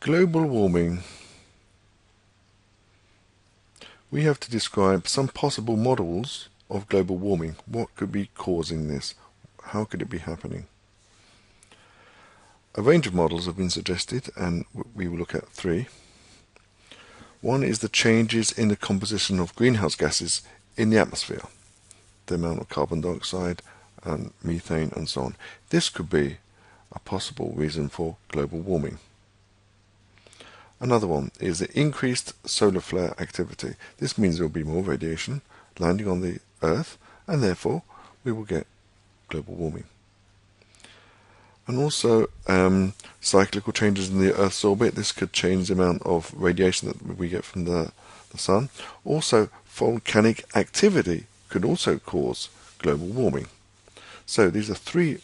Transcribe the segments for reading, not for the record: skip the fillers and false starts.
Global warming. We have to describe some possible models of global warming. What could be causing this? How could it be happening? A range of models have been suggested, and we will look at three. One is the changes in the composition of greenhouse gases in the atmosphere, the amount of carbon dioxide and methane and so on. This could be a possible reason for global warming. Another one is the increased solar flare activity. This means there will be more radiation landing on the Earth, and therefore we will get global warming. And also cyclical changes in the Earth's orbit. This could change the amount of radiation that we get from the sun. Also, volcanic activity could also cause global warming. So these are three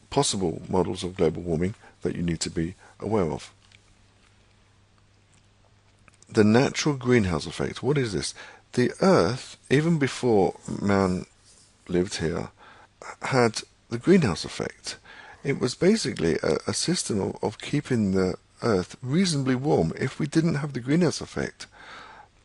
possible models of global warming that you need to be aware of. The natural greenhouse effect. What is this? The Earth, even before man lived here, had the greenhouse effect. It was basically a system of keeping the Earth reasonably warm. If we didn't have the greenhouse effect,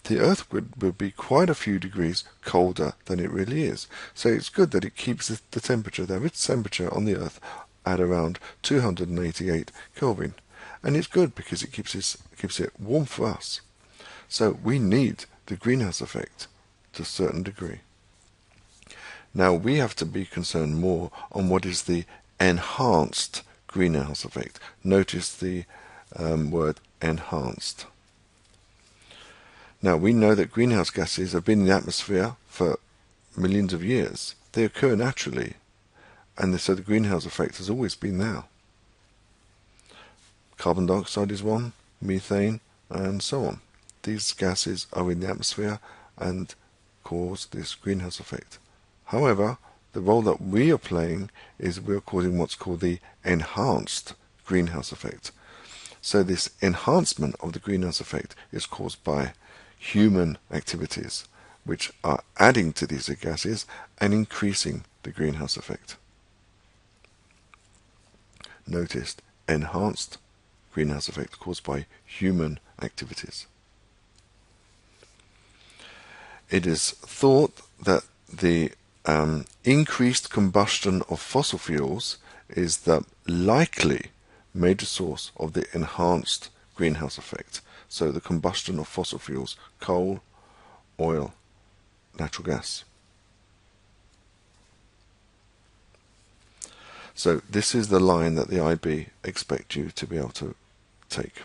the Earth would be quite a few degrees colder than it really is. So it's good that it keeps the temperature, the average temperature on the Earth, at around 288 Kelvin. And it's good because it keeps it warm for us. So we need the greenhouse effect to a certain degree. Now we have to be concerned more on what is the enhanced greenhouse effect. Notice the word enhanced. Now we know that greenhouse gases have been in the atmosphere for millions of years. They occur naturally, and so the greenhouse effect has always been there. Carbon dioxide is one, methane, and so on. These gases are in the atmosphere and cause this greenhouse effect. However, the role that we are playing is we're causing what's called the enhanced greenhouse effect. So this enhancement of the greenhouse effect is caused by human activities, which are adding to these gases and increasing the greenhouse effect. Notice enhanced greenhouse effect caused by human activities. It is thought that the increased combustion of fossil fuels is the likely major source of the enhanced greenhouse effect. So the combustion of fossil fuels, coal, oil, natural gas. So this is the line that the IB expect you to be able to take.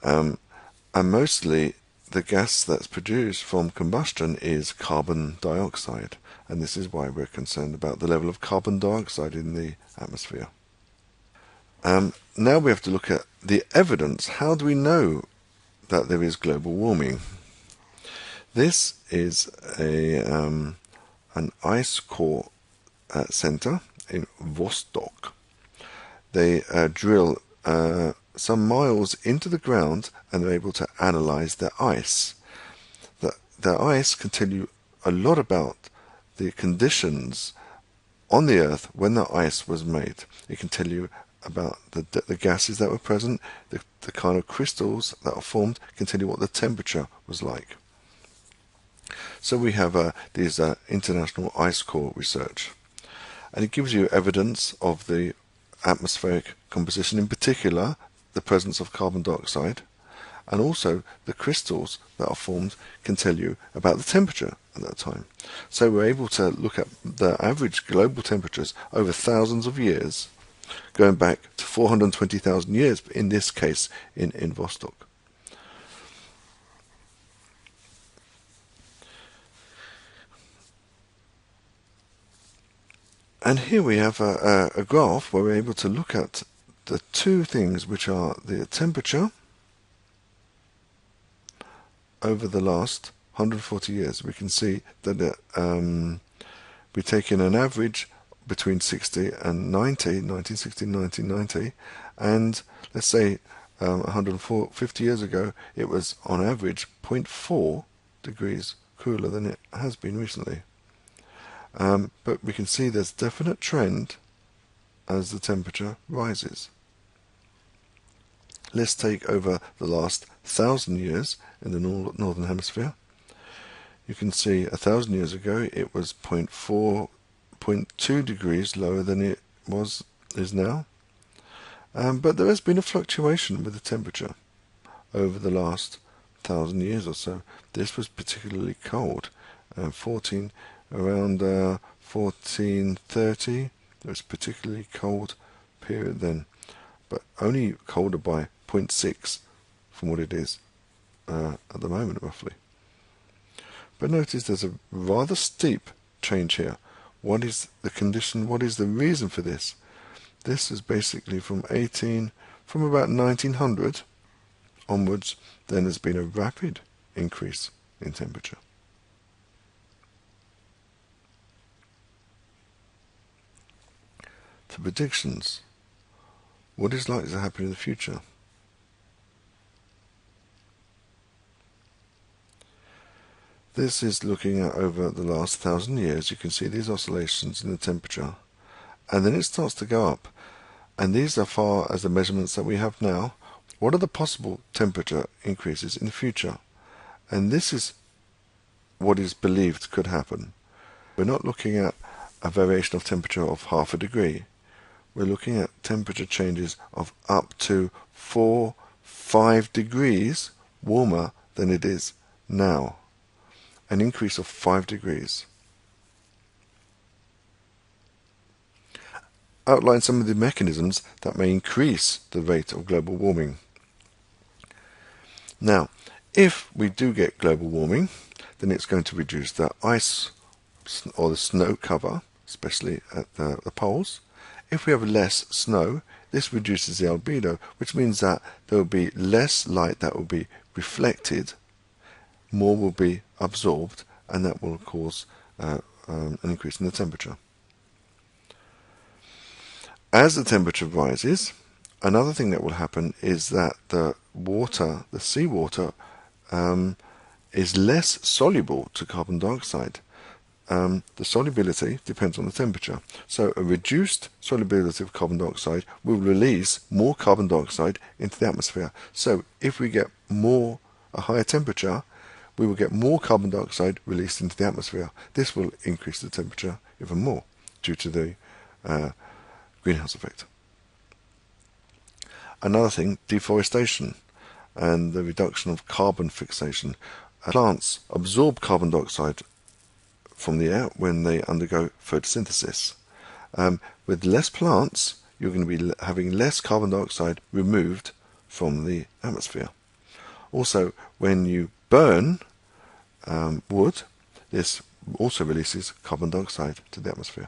And mostly the gas that's produced from combustion is carbon dioxide, and this is why we're concerned about the level of carbon dioxide in the atmosphere. Now we have to look at the evidence. How do we know that there is global warming? This is an ice core center in Vostok. They drill some miles into the ground and they're able to analyze the ice. The ice can tell you a lot about the conditions on the Earth when the ice was made. It can tell you about the gases that were present, the kind of crystals that are formed, can tell you what the temperature was like. So we have these international ice core research, and it gives you evidence of the atmospheric composition, in particular the presence of carbon dioxide, and also the crystals that are formed can tell you about the temperature at that time. So we're able to look at the average global temperatures over thousands of years, going back to 420,000 years, in this case in Vostok. And here we have a graph where we're able to look at the two things, which are the temperature over the last 140 years. We can see that we've taken an average between 60 and 90, 1960 and 1990, and let's say 150 years ago it was on average 0.4 degrees cooler than it has been recently. But we can see there's a definite trend as the temperature rises. Let's take over the last 1,000 years in the northern hemisphere. You can see 1,000 years ago it was 0.2 degrees lower than it is now. But there has been a fluctuation with the temperature over the last 1,000 years or so. This was particularly cold. Around 1430, it was a particularly cold period then, but only colder by 0.6 from what it is at the moment, roughly. But notice there's a rather steep change here. What is the condition? What is the reason for this? This is basically from about 1900 onwards, then there's been a rapid increase in temperature. To predictions, what is likely to happen in the future? This is looking at over the last 1,000 years. You can see these oscillations in the temperature, and then it starts to go up. And these are far as the measurements that we have now. What are the possible temperature increases in the future? And this is what is believed could happen. We're not looking at a variation of temperature of 0.5 degree. We're looking at temperature changes of up to 4-5 degrees warmer than it is now. An increase of 5 degrees. Outline some of the mechanisms that may increase the rate of global warming. Now, if we do get global warming, then it's going to reduce the ice or the snow cover, especially at the poles. If we have less snow, this reduces the albedo, which means that there will be less light that will be reflected, more will be absorbed, and that will cause an increase in the temperature. As the temperature rises, another thing that will happen is that the seawater, is less soluble to carbon dioxide. The solubility depends on the temperature. So a reduced solubility of carbon dioxide will release more carbon dioxide into the atmosphere. So if we get a higher temperature, we will get more carbon dioxide released into the atmosphere. This will increase the temperature even more due to the greenhouse effect. Another thing, deforestation and the reduction of carbon fixation. Plants absorb carbon dioxide from the air when they undergo photosynthesis. With less plants, you're going to be having less carbon dioxide removed from the atmosphere. Also, when you burn wood, this also releases carbon dioxide to the atmosphere.